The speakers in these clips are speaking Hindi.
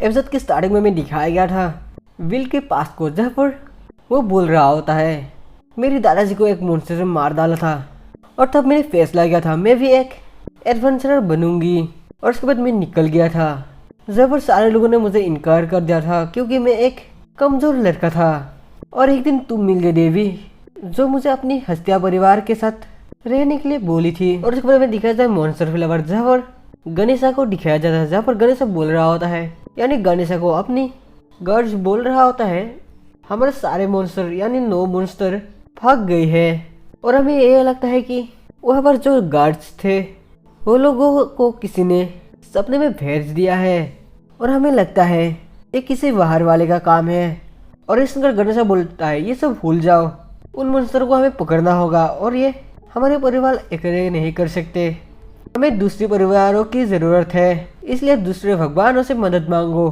एपिसोड की स्टार्टिंग में दिखाया गया था विल के पास को, जहाँ पर वो बोल रहा होता है मेरी दादाजी को एक मॉन्स्टर ने मार डाला था और तब मैंने फैसला किया था मैं भी एक एडवेंचरर बनूंगी। और उसके बाद मैं निकल गया था, जहाँ पर सारे लोगों ने मुझे इनकार कर दिया था क्योंकि मैं एक कमज़ोर लड़का था। और एक दिन तुम मिल गए देवी, जो मुझे अपनी हस्तिया परिवार के साथ रहने के लिए बोली थी। और उसके बाद में दिखाया जाए मॉन्स्टर फ्लेवर, जहाँ पर गणेशा को दिखाया जाता है, जहाँ पर गणेशा बोल रहा होता है, यानी गणेशा को अपनी गर्ज बोल रहा होता है हमारे सारे मॉन्स्टर यानी 9 मॉन्स्टर भाग गए हैं। और हमें ये लगता है कि वहाँ पर जो गार्ड्स थे वो लोगों को किसी ने सपने में भेज दिया है और हमें लगता है ये किसी बाहर वाले का काम है। और इस सुनकर गणेशा बोलता है ये सब भूल जाओ, उन मॉन्स्टर को हमें पकड़ना होगा और ये हमारे परिवार अकेले नहीं कर सकते, हमें दूसरे परिवारों की ज़रूरत है, इसलिए दूसरे भगवानों से मदद मांगो।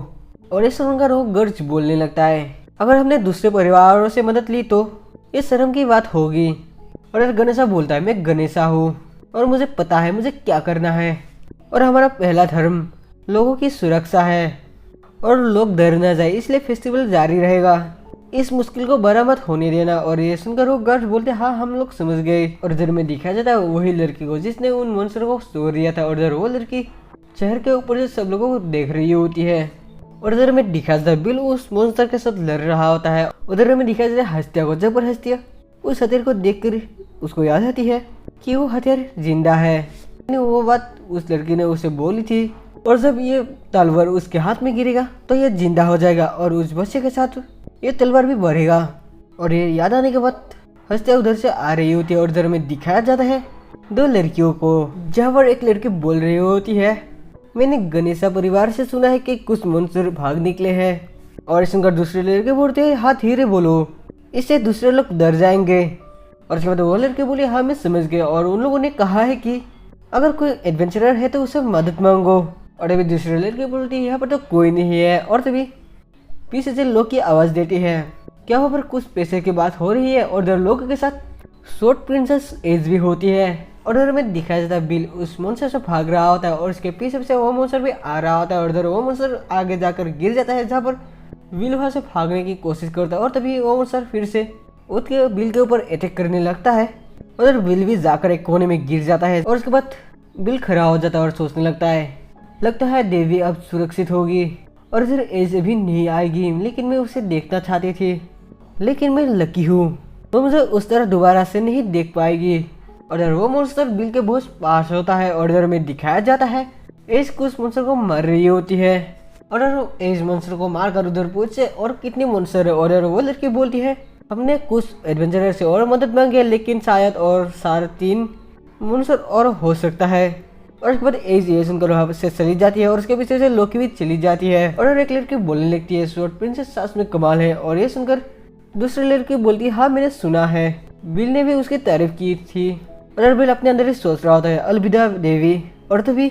और इस सुनकर वो गर्ज बोलने लगता है अगर हमने दूसरे परिवारों से मदद ली तो ये शर्म की बात होगी। और गणेशा बोलता है मैं गणेशा हूँ और मुझे पता है मुझे क्या करना है और हमारा पहला धर्म लोगों की सुरक्षा है और लोग डर न जाए, इसलिए फेस्टिवल जारी रहेगा, इस मुश्किल को बड़ा मत होने देना। और ये सुनकर वो गर्ज बोलते हाँ हम लोग समझ गए। और इधर में दिखाया जाता है वही लड़की को जिसने उन मॉन्स्टर को तोड़ दिया था, और इधर वो लड़की शहर के ऊपर से सब लोगों को देख रही होती है। और इधर में दिखाया जाता है बिल उस मॉन्स्टर के साथ लड़ रहा होता है। उधर में दिखाया जाता है हस्तिया को, जब पर हस्तिया उस हथियार को देखकर उसको याद आती है कि वो हथियार जिंदा है, वो बात उस लड़की ने उसे बोली थी। और जब ये तलवार उसके हाथ में गिरेगा तो ये जिंदा हो जाएगा और उस बच्चे के साथ ये तलवार भी बढ़ेगा। और ये याद आने के बाद हस्तिया उधर से आ रही होती है। और इधर में दिखाया जाता है 2 लड़कियों को, जहाँ पर एक लड़की बोल रही होती है मैंने गणेशा परिवार से सुना है कि कुछ मॉन्स्टर भाग निकले हैं। और सुनकर दूसरे लड़के बोलते हैं हाँ धीरे बोलो, इससे दूसरे लोग डर जाएंगे। और उसके बाद वो लड़के बोले हाँ मैं समझ गए। और उन लोगों ने कहा है कि अगर कोई एडवेंचरर है तो उसे मदद मांगो। और अभी दूसरे लड़के बोलती है यहाँ पर तो कोई नहीं है। और तभी पीछे से लोग की आवाज़ देती है क्या वहाँ पर कुछ पैसे की बात हो रही है। और इधर लोग के साथ शॉर्ट प्रिंसेस एज भी होती है। और इधर में दिखाया जाता है बिल उस मॉन्स्टर से भाग रहा होता है और उसके पीछे से वो मॉन्स्टर भी आ रहा होता है। और इधर वो मॉन्स्टर आगे जाकर गिर जाता है, जहाँ पर बिल वहाँ से भागने की कोशिश करता है। और तभी वो मॉन्स्टर फिर से उसके बिल के ऊपर अटैक करने लगता है। उधर बिल भी जाकर एक कोने में गिर जाता है। और उसके बाद बिल खड़ा हो जाता है और सोचने लगता है देवी अब सुरक्षित होगी और इधर एज भी नहीं आएगी, लेकिन मैं उसे देखना चाहती थी, लेकिन मैं लकी हूँ वो मुझे उस तरह दोबारा से नहीं देख पाएगी। और इधर वो मॉन्स्टर बिल के बहुत पास होता है। और इधर में दिखाया जाता है एज कुछ मॉन्स्टर को मार रही होती है। और एज मॉन्स्टर को मार कर उधर पूछे और कितने मॉन्स्टर है। और वो लड़की बोलती है हमने कुछ एडवेंचरर से और मदद मांगी है, लेकिन शायद और 3.5 मॉन्स्टर और हो सकता है। और उसके बाद एज ये सुनकर वहाँ से चली जाती है और उसके पीछे से लोकी भी चली जाती है। और एक लड़की बोलने लगती है शॉर्ट प्रिंसेस सास में कमाल है। और ये सुनकर दूसरी लड़की बोलती है हाँ मैंने सुना है, बिल ने भी उसकी तारीफ की थी। और बिल अपने अंदर ही सोच रहा होता है अलविदा देवी। और तभी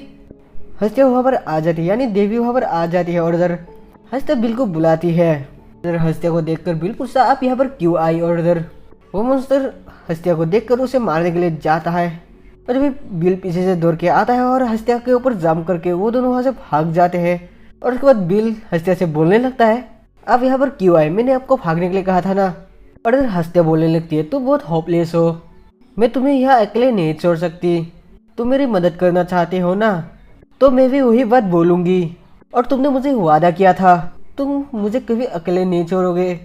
हस्तिया वहाँ पर आ जाती है, यानी देवी वहाँ पर आ जाती है। और इधर हस्तिया बिल को बुलाती है। इधर हस्तिया को देखकर बिल पूछता आप यहाँ पर क्यों आई। और इधर वो मॉन्स्टर हस्तिया को देखकर उसे मारने के लिए जाता है। और तभी बिल पीछे से दौड़ के आता है और हस्तिया के ऊपर जाम करके वो दोनों वहाँ से भाग जाते हैं। और उसके बाद बिल हस्तिया से बोलने लगता है आप यहाँ पर क्यों आए, मैंने आपको भागने के लिए कहा था ना। और इधर हस्तिया बोलने लगती है तुम बहुत होपलेस हो, मैं तुम्हें यहाँ अकेले नहीं छोड़ सकती, तुम मेरी मदद करना चाहते हो ना, तो मैं भी वही बात बोलूँगी। और तुमने मुझे वादा किया था तुम मुझे कभी अकेले नहीं छोड़ोगे।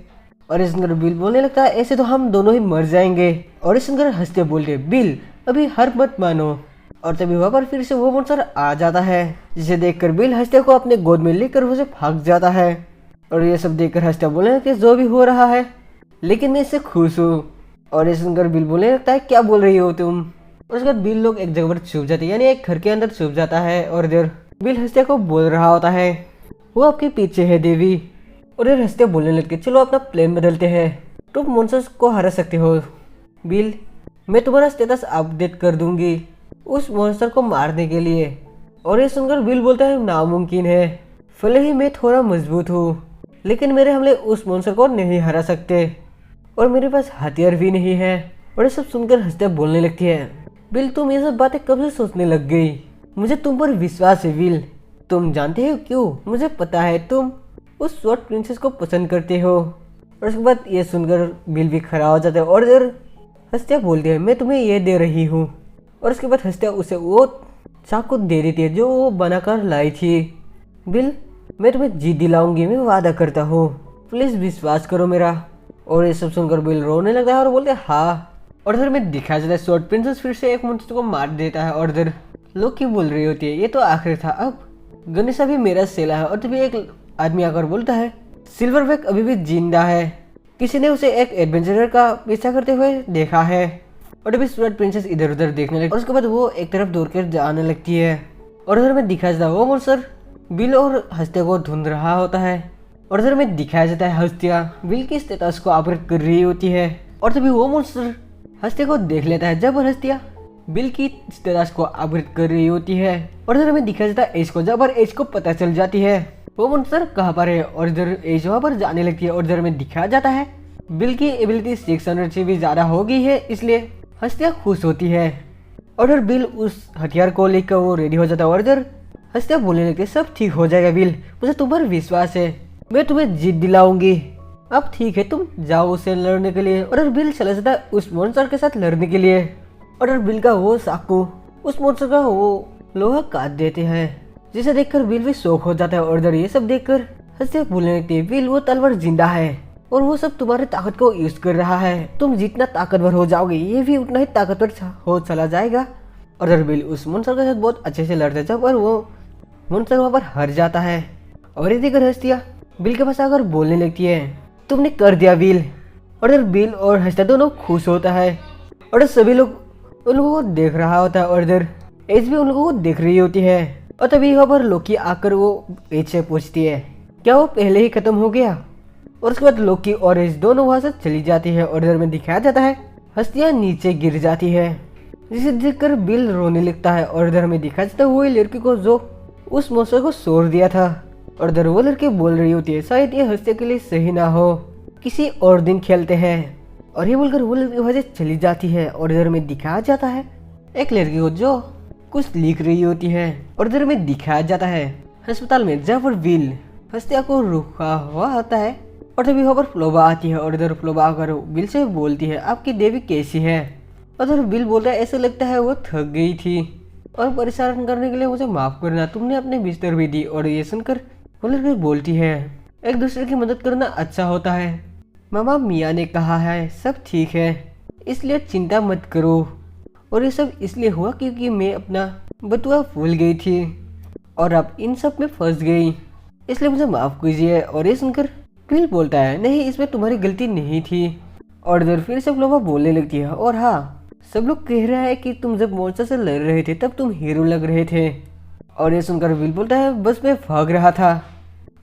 और इस सुनकर बिल बोलने लगता है ऐसे तो हम दोनों ही मर जाएंगे। और इस सुनकर हस्तिया बोलते हैं बिल अभी हार मत मानो। और तभी वहाँ पर फिर से वो मॉन्स्टर आ जाता है, जिसे देखकर बिल हस्तिया को अपने गोद में लेकर उसे भाग जाता है। और ये सब देखकर हस्तिया बोलने लगती है जो भी हो रहा है लेकिन मैं इससे खुश हूँ। और ये सुनकर बिल बोलने लगता है क्या बोल रही हो तुम। और उसके बाद बिल लोग एक जगह पर छुप जाते हैं, यानी एक घर के अंदर छुप जाता है। और इधर बिल हस्तिया को बोल रहा होता है वो आपके पीछे है देवी। और इधर हस्तिया बोलने लगती चलो अपना प्लान बदलते हैं, तुम मॉन्स्टर्स को हरा सकते हो बिल, मैं तुम्हारा स्टेटस अपडेट कर दूंगी उस मॉन्स्टर को मारने के लिए। और ये सुनकर बिल बोलता है नामुमकिन है, भले ही मैं थोड़ा मजबूत हूँ लेकिन मेरे हमले उस मॉन्स्टर को नहीं हरा सकते और मेरे पास हथियार भी नहीं है। और ये सब सुनकर हस्तिया बोलने लगती है बिल तुम ये सब बातें कब से सोचने लग गई, मुझे तुम पर विश्वास है विल, तुम जानते हो क्यों? मुझे पता है तुम उस स्वॉर्ड प्रिंसेस को पसंद करते हो। और उसके बाद ये सुनकर बिल भी खड़ा हो जाता है और इधर हस्तिया बोलती है मैं तुम्हें ये दे रही हूँ। और उसके बाद हस्तिया उसे वो चाकू दे देती है जो वो बनाकर लाई थी। बिल, मैं तुम्हें जीत दिलाऊंगी, मैं वादा करता हूँ, प्लीज़ विश्वास करो मेरा। और ये सब सुनकर बिल रोने लगता है और बोलते हैं हाँ। और इधर में दिखाया जाता है स्वॉर्ड प्रिंसेस फिर से एक मॉन्स्टर को मार देता है। और इधर लोग की बोल रही होती है ये तो आखिर था, अब गणेशा भी मेरा सेला है। और तभी एक आदमी आकर बोलता है सिल्वरबैक अभी भी जिंदा है, किसी ने उसे एक एडवेंचरर का पीछा करते हुए देखा है। और तभी स्वॉर्ड प्रिंसेस इधर उधर देखने लगती है और उसके बाद वो एक तरफ दौड़ कर जाने लगती है। और इधर में दिखाया जाता है वो मॉन्स्टर बिल और हस्तिया को ढूंढ रहा होता है। और इधर में दिखाया जाता है हस्तिया बिल की स्टेटस को अपग्रेड कर रही होती है। और तभी वो मॉन्स्टर हस्तिया को देख लेता है जब हस्तिया बिल की स्टेटस को अपग्रेड कर रही होती है। और इधर में दिखाया जाता है एज को, जब एज को पता चल जाती है वो मॉन्स्टर कहाँ पर है। और इधर एज वहाँ पर जाने लगती है। और इधर में दिखाया जाता है बिल की एबिलिटी 600 से भी ज़्यादा हो गई है, इसलिए हस्तिया खुश होती है। और इधर बिल उस हथियार को लेकर वो रेडी हो जाता है। और इधर हस्तिया बोलने लगती है सब ठीक हो जाएगा बिल, मुझे तुम पर विश्वास है, मैं तुम्हें जीत दिलाऊंगी। अब ठीक है तुम जाओ उससे लड़ने के लिए। और बिल चला जाता है उस मॉन्स्टर के साथ लड़ने के लिए। और बिल का वो चाकू उस मॉन्स्टर का वो लोहा काट देते हैं, जिसे देखकर बिल भी शौक हो जाता है। और इधर ये सब देखकर हस्तिया बोलने लगती है बिल वो तलवार जिंदा है और वो सब तुम्हारी ताकत को यूज कर रहा है, तुम जितना ताकतवर हो जाओगे ये भी उतना ही ताकतवर हो चला जाएगा। और इधर बिल उस मॉन्स्टर के साथ बहुत अच्छे से लड़ते जब पर वो मॉन्स्टर वहाँ पर हार जाता है। और ये देखकर हस्तिया बिल के पास आकर बोलने लगती है तुमने कर दिया बिल। और इधर बिल और हस्तिया दोनों खुश होता है। और इधर सभी लोग उन लोगों को देख रहा होता है। और इधर एज भी उन लोगों को देख रही होती है। और तभी यहाँ पर लोकी आकर वो एज से पूछती है क्या वो पहले ही खत्म हो गया। और उसके बाद लोकी और एज दोनों वहाँ से चली जाती है। और इधर में दिखाया जाता है हस्तिया नीचे गिर जाती है, जिसे देखकर बिल रोने लगता है। और इधर में दिखाया जाता है वही लड़की को जो उस मौसम को सोर दिया था। और इधर वो लड़की बोल रही होती है शायद ये हस्तिया के लिए सही ना हो, किसी और दिन खेलते हैं। और ये बोलकर वो लड़की वहाँ से चली जाती है। और इधर में दिखाया जाता है एक लड़की को जो कुछ लिख रही होती है। और इधर में दिखाया जाता है अस्पताल में जहाँ पर बिल हस्तिया को रुका हुआ होता है। और तभी वहाँ पर फ्लोबा आती है। और इधर फ्लोबा आकर बिल से बोलती है आपकी देवी कैसी है। और इधर बिल बोलता है ऐसा लगता है वो थक गई थी और परेशान करने के लिए मुझे माफ करना, तुमने अपने बिस्तर भी दी। और ये सुनकर वो लड़की बोलती है एक दूसरे की मदद करना अच्छा होता है, मामा मिया ने कहा है सब ठीक है इसलिए चिंता मत करो। और ये सब इसलिए हुआ क्योंकि मैं अपना बटुआ भूल गई थी और अब इन सब में फंस गई, इसलिए मुझे माफ़ कीजिए। और ये सुनकर बिल बोलता है नहीं इसमें तुम्हारी गलती नहीं थी। और इधर फिर सब लोग बोलने लगती है और हाँ सब लोग कह रहा है कि तुम जब मॉन्स्टर से लड़ रहे थे तब तुम हीरो लग रहे थे। और ये सुनकर बिल बोलता है बस मैं भाग रहा था।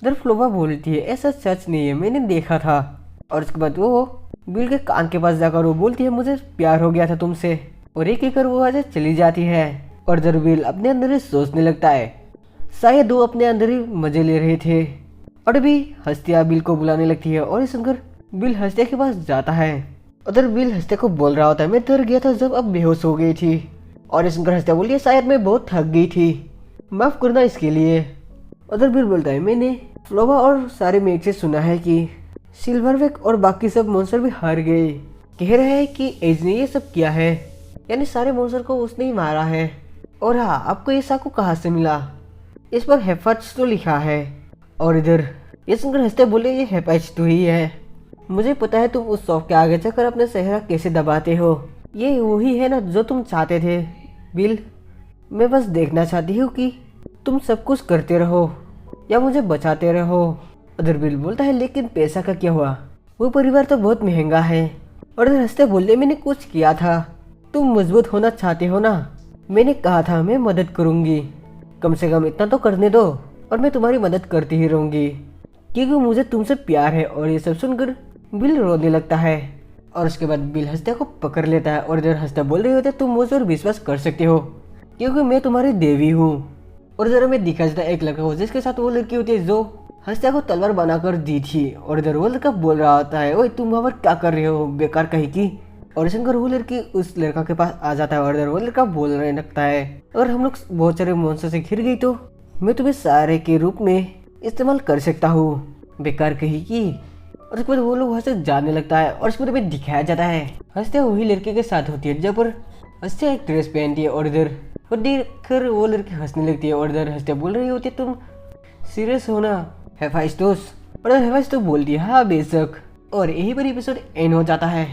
इधर फ्लोबा बोलती है ऐसा सच नहीं है, मैंने देखा था। और उसके बाद वो बिल के कान के पास जाकर वो बोलती है मुझे प्यार हो गया था तुमसे। और एक कहकर वो वहाँ से चली जाती है। और इधर बिल अपने अंदर ही सोचने लगता है शायद वो अपने अंदर ही मजे ले रहे थे। और अभी हस्तिया बिल को बुलाने लगती है। और ये सुनकर बिल हस्तिया के पास जाता है। उधर बिल हस्तिया को बोल रहा होता है मैं डर गया था जब अब बेहोश हो गई थी। और ये सुनकर हस्तिया बोली शायद मैं बहुत थक गई थी, माफ़ करना इसके लिए। उधर बिल बोलता है मैंने फ्लोबा और सारे मेट से सुना है कि सिल्वरबैक और बाकी सब मॉन्स्टर भी हार गए, कह रहे हैं कि एज ने ये सब किया है, यानी सारे मॉन्स्टर को उसने ही मारा है। और हाँ आपको ये चाकू कहाँ से मिला, इस पर हेफाइट्स तो लिखा है। और इधर ये सुनकर हंसते बोले ये हेफाइट्स तो ही है, मुझे पता है तुम उस शॉप के आगे जाकर अपना चेहरा कैसे दबाते हो, ये वही है ना जो तुम चाहते थे बिल। मैं बस देखना चाहती हूँ कि तुम सब कुछ करते रहो या मुझे बचाते रहो। उधर बिल बोलता है लेकिन पैसा का क्या हुआ, वो परिवार तो बहुत महंगा है। और इधर हंसते बोलते मैंने कुछ किया था, तुम मजबूत होना चाहते हो ना, मैंने कहा था मैं मदद करूँगी, कम से कम इतना तो करने दो और मैं तुम्हारी मदद करती ही रहूँगी क्योंकि मुझे तुमसे प्यार है। और ये सब सुनकर बिल रोने लगता है। और उसके बाद बिल हंसते को पकड़ लेता है। और इधर हंसते बोल रहे होते तुम मुझ पर विश्वास कर सकते हो क्योंकि मैं तुम्हारी देवी हूँ। और इधर में दिखा जाता है एक लड़का को जिसके साथ वो लड़की होती है जो हंसते को तलवार बनाकर दी थी। और इधर वो लड़का बोल रहा होता है ओए तुम वहाँ पर क्या कर रहे हो बेकार कहीं की। और शंकर वो लड़की उस लड़का के पास आ जाता है। और इधर वो लड़का बोलने लगता है अगर हम लोग बहुत सारे मॉन्स्टर से घिर गई तो मैं तुम्हें सारे के रूप में इस्तेमाल कर सकता हूँ। बेकार कहेगी। और उसके बाद वो लोग वहाँ से जाने लगता है और उसके बाद हमें दिखाया जाता है हंसते वही लड़के के साथ होती है जब पर हंसते एक ड्रेस पहनती है और इधर और देख कर वो लड़की हंसने लगती है और इधर हंसते बोल रही होती है तुम सीरियस हो ना हेफाइस्टोस। और हेफाइस्टोस बोलती है हाँ बेशक। और यही पर एपिसोड एंड हो जाता है।